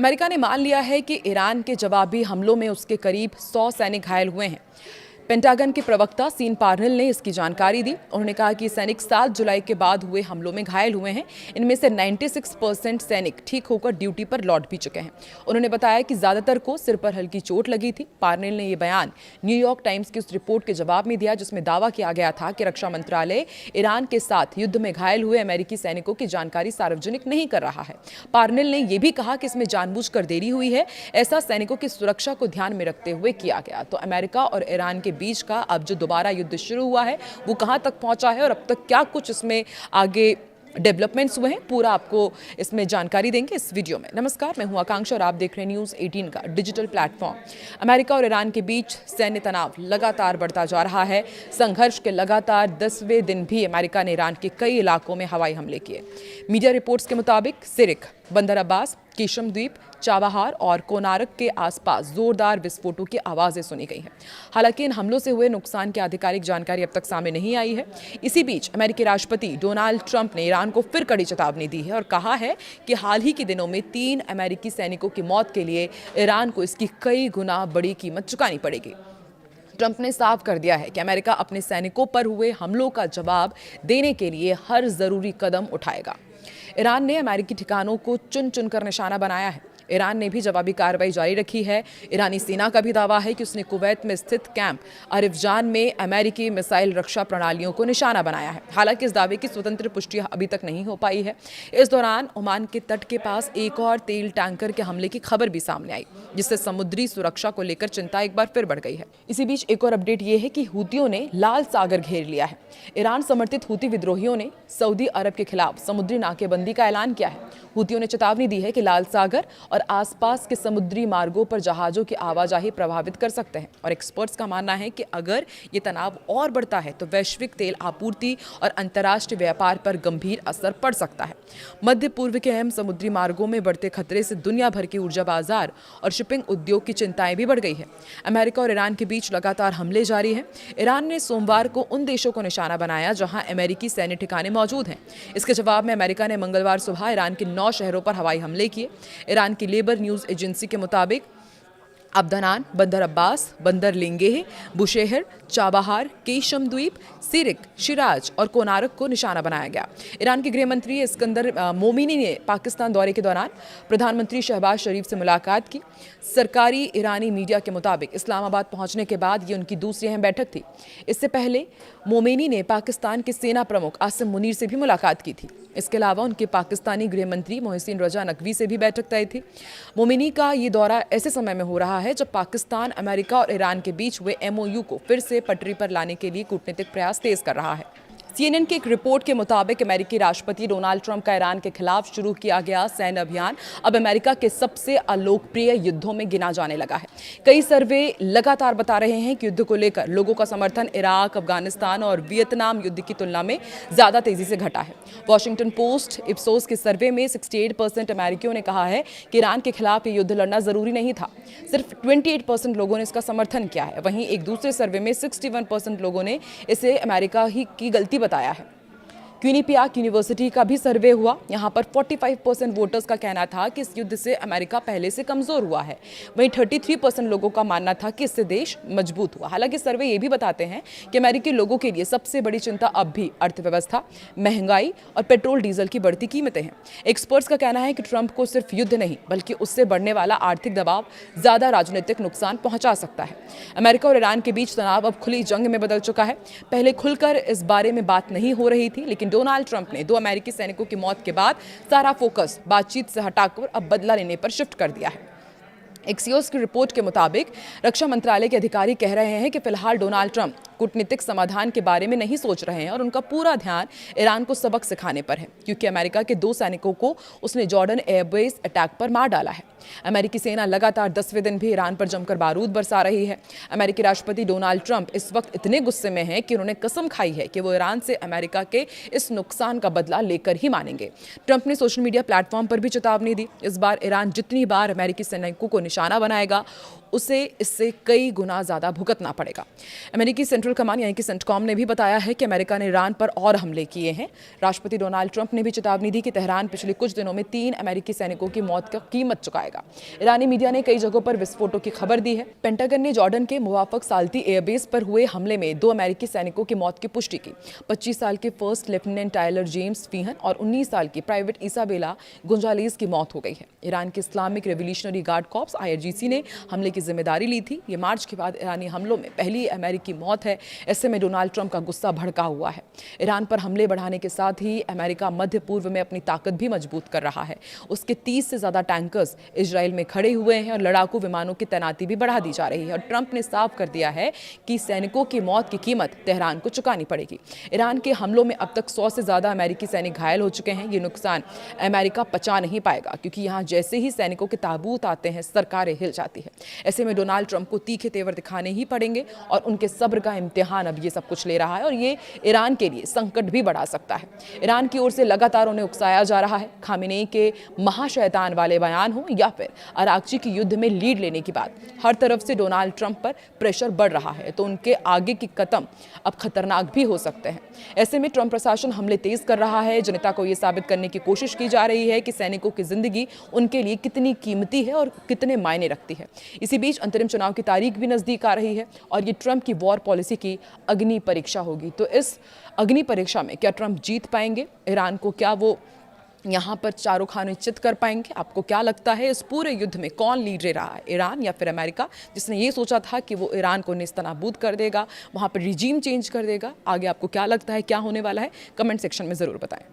America ने मान लिया है कि ईरान के जवाबी हमलों में उसके करीब 100 सैनिक घायल हुए हैं। पेंटागन के प्रवक्ता सीन पार्नेल ने इसकी जानकारी दी। उन्होंने कहा कि सैनिक 7 जुलाई के बाद हुए हमलों में घायल हुए हैं। इनमें से 96% सैनिक ठीक होकर ड्यूटी पर लौट भी चुके हैं। उन्होंने बताया कि ज्यादातर को सिर पर हल्की चोट लगी थी। पार्नेल ने यह बयान न्यूयॉर्क टाइम्स की उस रिपोर्ट के जवाब में दिया जिसमें दावा किया गया था कि रक्षा मंत्रालय ईरान के साथ युद्ध में घायल हुए अमेरिकी सैनिकों की जानकारी सार्वजनिक नहीं कर रहा है। पार्नेल ने यह भी कहा कि इसमें जानबूझकर देरी हुई है। ऐसा सैनिकों की सुरक्षा को ध्यान में रखते हुए किया गया। तो अमेरिका और ईरान के बीच का अब जो दोबारा युद्ध शुरू हुआ है वो कहां तक पहुंचा है और अब तक क्या कुछ इसमें आगे डेवलपमेंट्स हुए हैं, पूरा आपको इसमें जानकारी देंगे इस वीडियो में। नमस्कार, मैं हूं आकांक्षा और आप देख रहे हैं न्यूज़ 18 का डिजिटल प्लेटफॉर्म। अमेरिका और ईरान के बीच सैन्य तनाव लगातार बढ़ता जा रहा है। संघर्ष के लगातार 10वें दिन भी अमेरिका ने ईरान के कई इलाकों में हवाई हमले किए। मीडिया रिपोर्ट्स के मुताबिक सिरिक, बंदर अब्बास, केशम द्वीप, चाबहार और कोनारक के आसपास जोरदार विस्फोटों की आवाजें सुनी गई हैं। हालांकि इन हमलों से हुए नुकसान की आधिकारिक जानकारी अब तक सामने नहीं आई है। इसी बीच अमेरिकी राष्ट्रपति डोनाल्ड ट्रंप ने ईरान को फिर कड़ी चेतावनी दी है और कहा है कि हाल ही के दिनों में 3 अमेरिकी सैनिकों की मौत के लिए ईरान को इसकी कई गुना बड़ी कीमत चुकानी पड़ेगी। ट्रंप ने साफ कर दिया है कि अमेरिका अपने सैनिकों पर हुए हमलों का जवाब देने के लिए हर जरूरी कदम उठाएगा। ईरान ने अमेरिकी ठिकानों को चुन चुनकर निशाना बनाया है। ईरान ने भी जवाबी कार्रवाई जारी रखी है। ईरानी सेना का भी दावा है कि उसने कुवैत में स्थित कैंप अरिफजान में अमेरिकी मिसाइल रक्षा प्रणालियों को निशाना बनाया है। हालांकि इस दावे की स्वतंत्र पुष्टि अभी तक नहीं हो पाई है। इस दौरान ओमान के तट के पास एक और तेल टैंकर के हमले की खबर भी सामने आई, जिससे समुद्री सुरक्षा को लेकर चिंता एक बार फिर बढ़ गई है। इसी बीच एक और अपडेट ये है कि हूतियों ने लाल सागर घेर लिया है। ईरान समर्थित हूती विद्रोहियों ने सऊदी अरब के खिलाफ समुद्री नाकेबंदी का ऐलान किया है। हूतियों ने चेतावनी दी है कि लाल सागर और आसपास के समुद्री मार्गों पर जहाजों की आवाजाही प्रभावित कर सकते हैं और एक्सपर्ट्स का मानना है कि अगर ये तनाव और बढ़ता है तो वैश्विक तेल आपूर्ति और अंतर्राष्ट्रीय व्यापार पर गंभीर असर पड़ सकता है। मध्य पूर्व के अहम समुद्री मार्गों में बढ़ते खतरे से दुनिया भर के ऊर्जा बाजार और शिपिंग उद्योग की चिंताएं भी बढ़ गई है। अमेरिका और ईरान के बीच लगातार हमले जारी हैं। ईरान ने सोमवार को उन देशों को निशाना बनाया जहां अमेरिकी सैन्य ठिकाने मौजूद हैं। इसके जवाब में अमेरिका ने मंगलवार सुबह ईरान के 9 शहरों पर हवाई हमले किए। ईरान की लेबर न्यूज एजेंसी के मुताबिक अब्दानान, बंदर अब्बास, बंदर लिंगेह, बुशेहर, चाबहार, केशम द्वीप, सिरिक, शिराज और कोनारक को निशाना बनाया गया। ईरान के गृह मंत्री इस्कंदर मोमिनी ने पाकिस्तान दौरे के दौरान प्रधानमंत्री शहबाज शरीफ से मुलाकात की। सरकारी ईरानी मीडिया के मुताबिक इस्लामाबाद पहुंचने के बाद ये उनकी दूसरी अहम बैठक थी। इससे पहले मोमिनी ने पाकिस्तान के सेना प्रमुख आसिम मुनीर से भी मुलाकात की थी। इसके अलावा उनके पाकिस्तानी गृह मंत्री मोहसिन रजा नकवी से भी बैठक तय थी। मोमिनी का ये दौरा ऐसे समय में हो रहा है जब पाकिस्तान अमेरिका और ईरान के बीच हुए MOU को फिर से पटरी पर लाने के लिए कूटनीतिक प्रयास तेज कर रहा है। CNN की एक रिपोर्ट के मुताबिक अमेरिकी राष्ट्रपति डोनाल्ड ट्रंप का ईरान के खिलाफ शुरू किया गया सैन्य अभियान अब अमेरिका के सबसे अलोकप्रिय युद्धों में गिना जाने लगा है। कई सर्वे लगातार बता रहे हैं कि युद्ध को लेकर लोगों का समर्थन इराक, अफगानिस्तान और वियतनाम युद्ध की तुलना में ज्यादा तेजी से घटा है। वॉशिंगटन पोस्ट इप्सोस के सर्वे में 68% अमेरिकियों ने कहा है कि ईरान के खिलाफ ये युद्ध लड़ना जरूरी नहीं था। सिर्फ 28% लोगों ने इसका समर्थन किया है। वहीं एक दूसरे सर्वे में 61% लोगों ने इसे अमेरिका ही की गलती बताया है। क्विनिपियाक यूनिवर्सिटी का भी सर्वे हुआ। यहाँ पर 45% वोटर्स का कहना था कि इस युद्ध से अमेरिका पहले से कमजोर हुआ है। वहीं 33% लोगों का मानना था कि इससे देश मजबूत हुआ। हालांकि सर्वे ये भी बताते हैं कि अमेरिकी लोगों के लिए सबसे बड़ी चिंता अब भी अर्थव्यवस्था, महंगाई और पेट्रोल डीजल की बढ़ती कीमतें हैं। एक्सपर्ट्स का कहना है कि ट्रंप को सिर्फ युद्ध नहीं बल्कि उससे बढ़ने वाला आर्थिक दबाव ज्यादा राजनीतिक नुकसान पहुंचा सकता है। अमेरिका और ईरान के बीच तनाव अब खुली जंग में बदल चुका है। पहले खुलकर इस बारे में बात नहीं हो रही थी, लेकिन डोनाल्ड ट्रंप ने 2 अमेरिकी सैनिकों की मौत के बाद सारा फोकस बातचीत से हटाकर अब बदला लेने पर शिफ्ट कर दिया है। एक्सियोस की रिपोर्ट के मुताबिक रक्षा मंत्रालय के अधिकारी कह रहे हैं कि फिलहाल डोनाल्ड ट्रंप कूटनीतिक समाधान के बारे में नहीं सोच रहे हैं और उनका पूरा ध्यान ईरान को सबक सिखाने पर है, क्योंकि अमेरिका के 2 सैनिकों को उसने जॉर्डन एयरबेस अटैक पर मार डाला है। अमेरिकी सेना लगातार 10वें दिन भी ईरान पर जमकर बारूद बरसा रही है। अमेरिकी राष्ट्रपति डोनाल्ड ट्रंप इस वक्त इतने गुस्से में हैं कि उन्होंने कसम खाई है कि वो ईरान से अमेरिका के इस नुकसान का बदला लेकर ही मानेंगे। ट्रंप ने सोशल मीडिया प्लेटफॉर्म पर भी चेतावनी दी। इस बार ईरान जितनी बार अमेरिकी सैनिकों को निशाना बनाएगा उसे इससे कई गुना ज्यादा भुगतना पड़ेगा। अमेरिकी सेंट्रल सेंट्रल कमांड यानी कि सेंटकॉम ने भी बताया है कि अमेरिका ने ईरान पर और हमले किए हैं। राष्ट्रपति डोनाल्ड ट्रंप ने भी चेतावनी दी कि तेहरान पिछले कुछ दिनों में 3 अमेरिकी सैनिकों की मौत का कीमत चुकाएगा। ईरानी मीडिया ने कई जगहों पर विस्फोटों की खबर दी है। पेंटागन ने जॉर्डन के मुवाफक साल्ती एयरबेस पर हुए हमले में 2 अमेरिकी सैनिकों की मौत की पुष्टि की। 25 साल के फर्स्ट लेफ्टिनेंट टायलर जेम्स फीहन और 19 साल की प्राइवेट इसाबेला गुंजालेज की मौत हो गई है। ईरान के Islamic revolutionary guard corps IRGC ने हमले की जिम्मेदारी ली थी। ये मार्च के बाद ईरानी हमलों में पहली अमेरिकी मौत है। ऐसे में डोनाल्ड ट्रंप का गुस्सा भड़का हुआ है। ईरान पर हमले बढ़ाने के साथ ही अमेरिका मध्य पूर्व में अपनी ताकत भी मजबूत कर रहा है। उसके 30 से ज्यादा टैंकर्स इजराइल में खड़े हुए हैं और लड़ाकू विमानों की तैनाती भी बढ़ा दी जा रही है। और ट्रंप ने साफ कर दिया है कि सैनिकों की मौत की कीमत तेहरान को चुकानी पड़ेगी। ईरान के हमलों में अब तक 100 से ज्यादा अमेरिकी सैनिक घायल हो चुके हैं। ये नुकसान अमेरिका पचा नहीं पाएगा, क्योंकि यहाँ जैसे ही सैनिकों के ताबूत आते हैं सरकारें हिल जाती है। ऐसे में डोनाल्ड ट्रंप को तीखे तेवर दिखाने ही पड़ेंगे और उनके सब्र का इम्तिहान अब ये सब कुछ ले रहा है और ये ईरान के लिए संकट भी बढ़ा सकता है। ईरान की ओर से लगातार उन्हें उकसाया जा रहा है। खामेनेई के महाशैतान वाले बयान हो या फिर अराक्ची की युद्ध में लीड लेने की बात, हर तरफ से डोनाल्ड ट्रंप पर प्रेशर बढ़ रहा है, तो उनके आगे के कदम अब खतरनाक भी हो सकते हैं। ऐसे में ट्रंप प्रशासन हमले तेज कर रहा है। जनता को यह साबित करने की कोशिश की जा रही है कि सैनिकों की जिंदगी उनके लिए कितनी कीमती है और कितने मायने रखती है। इसी बीच अंतरिम चुनाव की तारीख भी नजदीक आ रही है और ये ट्रंप की वॉर पॉलिसी की अग्नि परीक्षा होगी। तो इस अग्नि परीक्षा में क्या ट्रंप जीत पाएंगे ईरान को? क्या वो यहाँ पर चारों खाने चित कर पाएंगे? आपको क्या लगता है इस पूरे युद्ध में कौन लीड ले रहा है, ईरान या फिर अमेरिका, जिसने ये सोचा था कि वो ईरान को नेस्तनाबूद कर देगा, वहाँ पर रिजीम चेंज कर देगा? आगे आपको क्या लगता है क्या होने वाला है? कमेंट सेक्शन में ज़रूर बताएं।